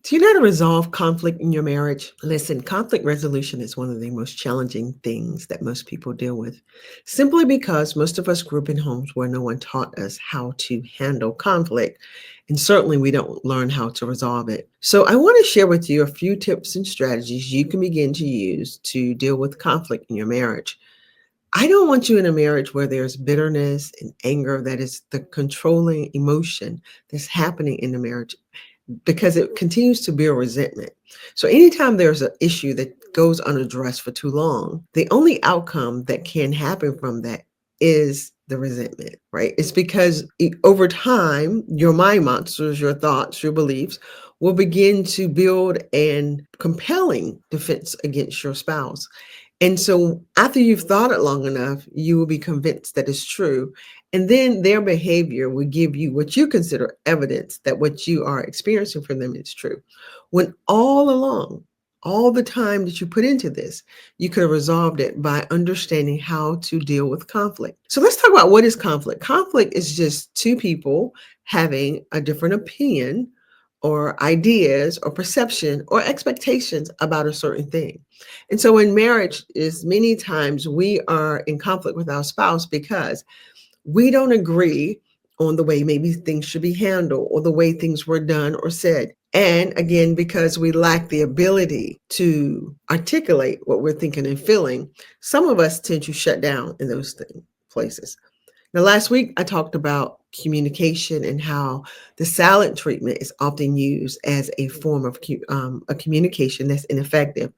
Do you know how to resolve conflict in your marriage? Listen, conflict resolution is one of the most challenging things that most people deal with, simply because most of us grew up in homes where no one taught us how to handle conflict. And certainly we don't learn how to resolve it. So I want to share with you a few tips and strategies you can begin to use to deal with conflict in your marriage. I don't want you in a marriage where there's bitterness and anger that is the controlling emotion that's happening in the marriage because it continues to build resentment. So anytime there's an issue that goes unaddressed for too long, the only outcome that can happen from that is the resentment, right? It's because over time, your mind monsters, your thoughts, your beliefs will begin to build an compelling defense against your spouse. And so after you've thought it long enough, you will be convinced that it's true. And then their behavior will give you what you consider evidence that what you are experiencing from them is true. When all along, all the time that you put into this, you could have resolved it by understanding how to deal with conflict. So let's talk about what is conflict. Conflict is just two people having a different opinion or ideas or perception or expectations about a certain thing. And so in marriage is many times we are in conflict with our spouse because we don't agree on the way maybe things should be handled or the way things were done or said. And again, because we lack the ability to articulate what we're thinking and feeling, some of us tend to shut down in those places. Now, last week I talked about communication and how the silent treatment is often used as a form of a communication that's ineffective.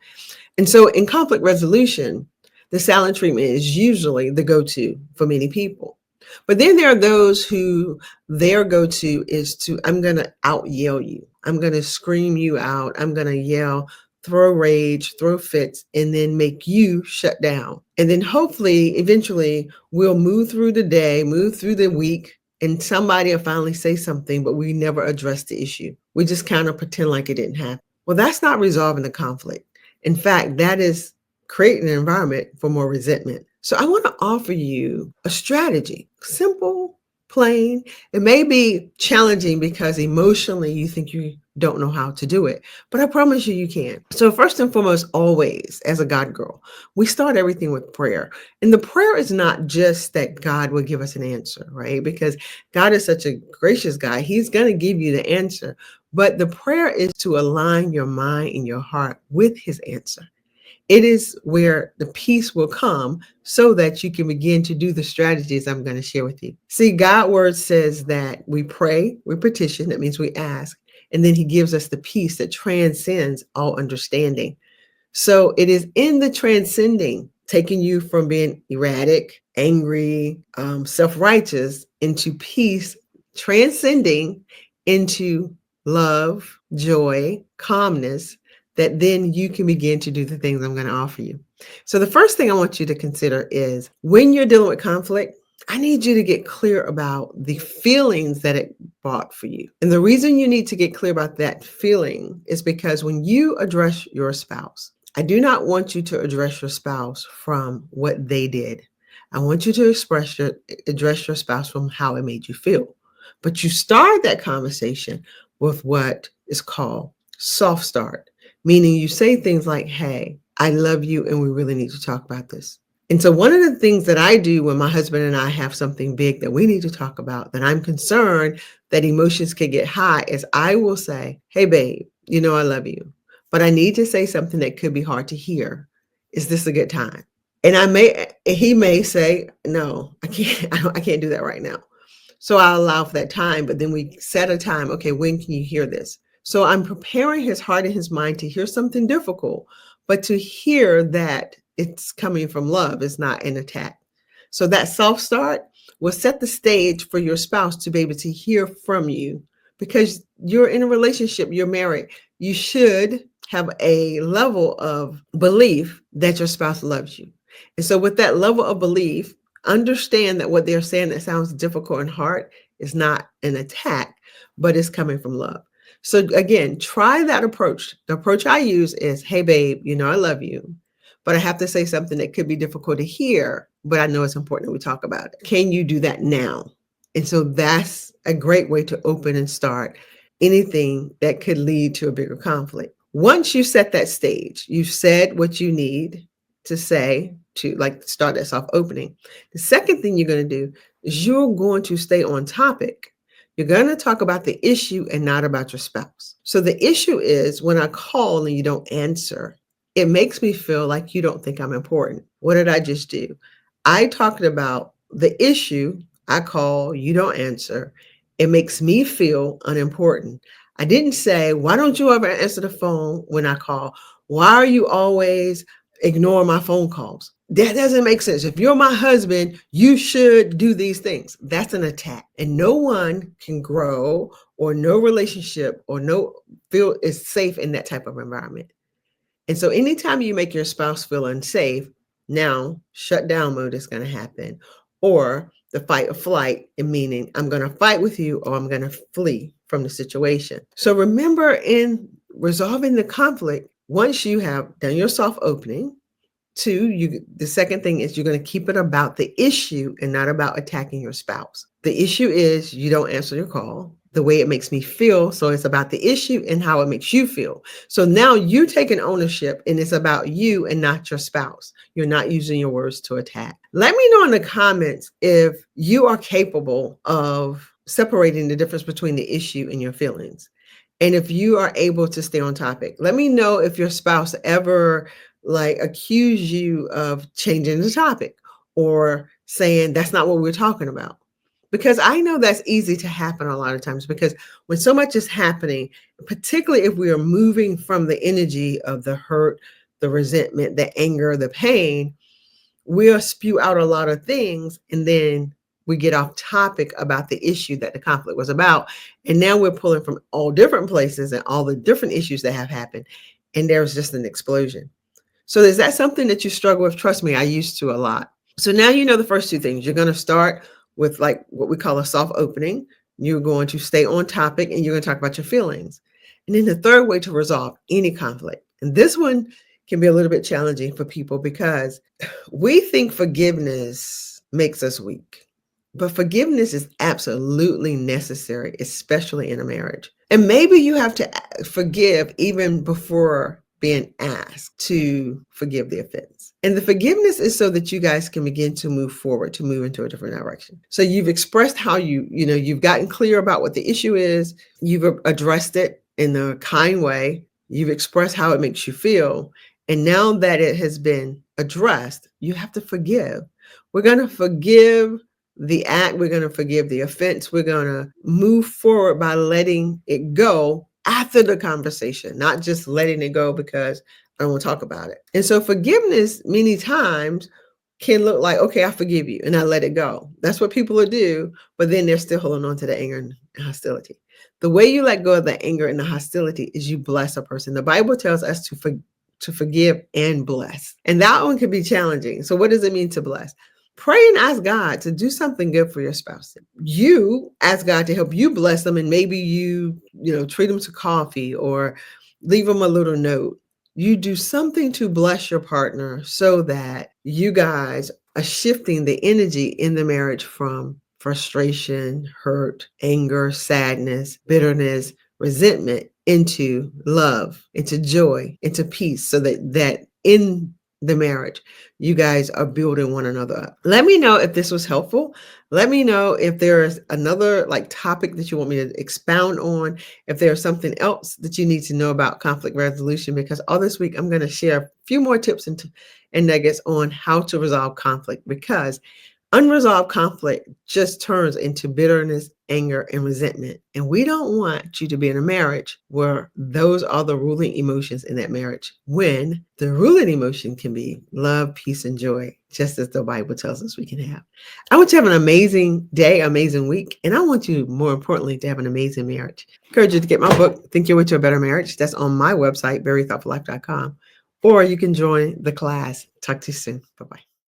And so in conflict resolution, the silent treatment is usually the go-to for many people. But then there are those who their go-to is to, I'm going to out yell you. I'm going to scream you out. I'm going to yell, throw rage, throw fits, and then make you shut down. And then hopefully, eventually, we'll move through the day, move through the week, and somebody will finally say something, but we never address the issue. We just kind of pretend like it didn't happen. Well, that's not resolving the conflict. In fact, that is creating an environment for more resentment. So I want to offer you a strategy, simple, plain. It may be challenging because emotionally you think you don't know how to do it, but I promise you, you can. So first and foremost, always as a God girl, we start everything with prayer. And the prayer is not just that God will give us an answer, right? Because God is such a gracious guy. He's going to give you the answer. But the prayer is to align your mind and your heart with his answer. It is where the peace will come so that you can begin to do the strategies I'm going to share with you. See, God's word says that we pray, we petition, that means we ask, and then he gives us the peace that transcends all understanding. So it is in the transcending, taking you from being erratic, angry, self-righteous into peace, transcending into love, joy, calmness, that then you can begin to do the things I'm going to offer you. So the first thing I want you to consider is when you're dealing with conflict, I need you to get clear about the feelings that it brought for you. And the reason you need to get clear about that feeling is because when you address your spouse, I do not want you to address your spouse from what they did. I want you to address your spouse from how it made you feel. But you start that conversation with what is called soft start, meaning you say things like, hey, I love you and we really need to talk about this. And so one of the things that I do when my husband and I have something big that we need to talk about, that I'm concerned that emotions can get high, is I will say, hey, babe, you know I love you, but I need to say something that could be hard to hear. Is this a good time? And he may say, no, I can't do that right now. So I'll allow for that time, but then we set a time. Okay, when can you hear this? So I'm preparing his heart and his mind to hear something difficult, but to hear that it's coming from love, it's not an attack. So that soft start will set the stage for your spouse to be able to hear from you, because you're in a relationship, you're married. You should have a level of belief that your spouse loves you. And so with that level of belief, understand that what they're saying that sounds difficult and hard is not an attack, but it's coming from love. So again, try that approach. The approach I use is, hey, babe, you know I love you, but I have to say something that could be difficult to hear, but I know it's important that we talk about it. Can you do that now? And so that's a great way to open and start. anything that could lead to a bigger conflict. Once you set that stage, you've said what you need to say to like start that soft opening. The second thing you're going to do is you're going to stay on topic. You're going to talk about the issue and not about your spouse. So the issue is when I call and you don't answer, it makes me feel like you don't think I'm important. What did I just do? I talked about the issue. I call, you don't answer. It makes me feel unimportant. I didn't say, why don't you ever answer the phone when I call? Why are you always ignoring my phone calls? That doesn't make sense. If you're my husband, you should do these things. That's an attack. And no one can grow or no relationship or no feel is safe in that type of environment. And so anytime you make your spouse feel unsafe, now shutdown mode is going to happen. Or the fight or flight, meaning I'm going to fight with you or I'm going to flee from the situation. So remember, in resolving the conflict, once you have done your soft opening, the second thing is you're going to keep it about the issue and not about attacking your spouse. The issue is you don't answer your call, the way it makes me feel. So it's about the issue and how it makes you feel. So now you take an ownership and it's about you and not your spouse. You're not using your words to attack. Let me know in the comments if you are capable of separating the difference between the issue and your feelings. And if you are able to stay on topic. Let me know if your spouse ever accuse you of changing the topic or saying that's not what we're talking about. Because I know that's easy to happen a lot of times, because when so much is happening, particularly if we are moving from the energy of the hurt, the resentment, the anger, the pain, we'll spew out a lot of things and then we get off topic about the issue that the conflict was about. And now we're pulling from all different places and all the different issues that have happened. And there's just an explosion. So is that something that you struggle with? Trust me, I used to a lot. So now you know the first two things. You're going to start with what we call a soft opening. You're going to stay on topic and you're going to talk about your feelings. And then the third way to resolve any conflict. And this one can be a little bit challenging for people because we think forgiveness makes us weak. But forgiveness is absolutely necessary, especially in a marriage. And maybe you have to forgive even before being asked to forgive the offense. And the forgiveness is so that you guys can begin to move forward, to move into a different direction. So you've expressed how you've gotten clear about what the issue is. You've addressed it in a kind way. You've expressed how it makes you feel. And now that it has been addressed, you have to forgive. We're going to forgive the act. We're going to forgive the offense. We're going to move forward by letting it go after the conversation, not just letting it go because I don't want to talk about it. And so forgiveness many times can look like, okay, I forgive you and I let it go. That's what people will do, but then they're still holding on to the anger and hostility. The way you let go of the anger and the hostility is you bless a person. The Bible tells us to forgive and bless. And that one can be challenging. So what does it mean to bless? Pray and ask God to do something good for your spouse. You ask God to help you bless them, and maybe you treat them to coffee or leave them a little note. You do something to bless your partner so that you guys are shifting the energy in the marriage from frustration, hurt, anger, sadness, bitterness, resentment into love, into joy, into peace, so that in the marriage, you guys are building one another up. Let me know if this was helpful. Let me know if there's another topic that you want me to expound on, if there's something else that you need to know about conflict resolution, because all this week I'm going to share a few more tips and nuggets on how to resolve conflict, because unresolved conflict just turns into bitterness, anger, and resentment. And we don't want you to be in a marriage where those are the ruling emotions in that marriage, when the ruling emotion can be love, peace, and joy, just as the Bible tells us we can have. I want you to have an amazing day, amazing week. And I want you, more importantly, to have an amazing marriage. I encourage you to get my book, Think Your Way to a Better Marriage. That's on my website, verythoughtfullife.com. Or you can join the class. Talk to you soon. Bye-bye.